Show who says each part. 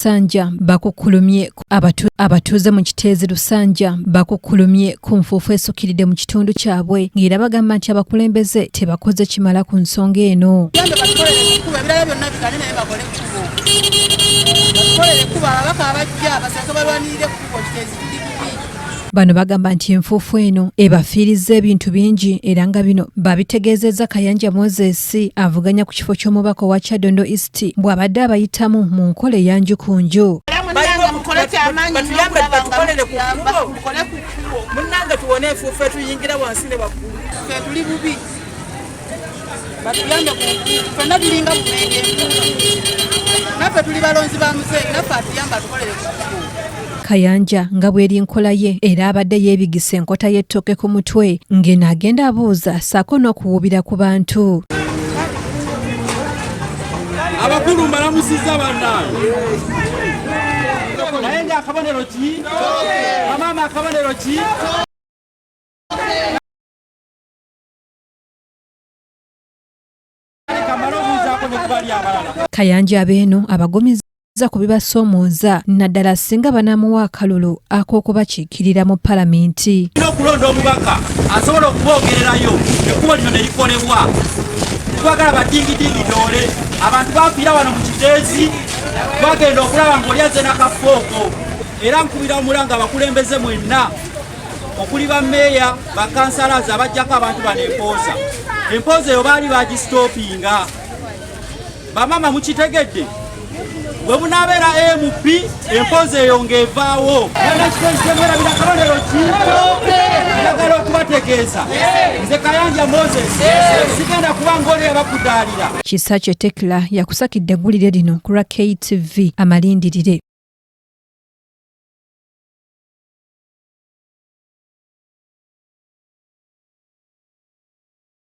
Speaker 1: Lusanja bakukulumye abatuuze mu Kiteezi Lusanja bakukulumye ku nfuufu esukkiridde mu kitundu kyabwe ng'era bagamba nti abakulembeze tebakoze kimala ku nsonga eno. Bano bagamba nti enfuufu eno ebafiirizza ebintu bingi era nga bino babitegeezezza Kayanja Moses avuganya ku kifo ky'omubaka wa Kyaddondo East bw'abadde abayitamu mu nkola eyanju ku nju.
Speaker 2: Munnange tuwone enfuufu etuyingira wansi ne waggulu tuli bubi batuyambe fenna tulinga bunenge naffe tuli balonzi ba muzeeyi naffe atuyamba tukolere kukubo.
Speaker 1: Kayanja nga bw'eri nkola ye era abadde yeebigisa enkota y'ettooke ku mutwe ng'eno agenda abuuza ssaako n'okuwuubira ku bantu.
Speaker 3: Abakulu mbalamusizza bannange. Naye ng'akabonero ki? Bamaama akabonero ki?
Speaker 1: Kayanja abeeno abagomeza ku bibasoomooza naddala singa banaamuwa akalulu ak'okubakiikirira mu palamenti.
Speaker 3: Okulonda omubaka asobola okuboogererayo ekkubo lino ne likolebwa. Twagala badingidingi doole abantu bafiira wano mu Kiteezi twagenda okulaba ng'oli azze n'akafooko era nkubira omulanga abakulembeze mwenna okuli bammeeya bakansalazi abaggyako abantu bano empooza eyo baali bagisitoopinga. Bamama mukitegedde bwe munaabeera MP empooza eyo ng'evaawo. Nakiteezitemwerabira kabonero ki njagala okubategeeza nze Kayanja Moses sigenda kuba ng'oli abakudaalira.
Speaker 1: Kisakyo Tekla yakusakidde eggulire lino ku lwa KTV Amalindirire.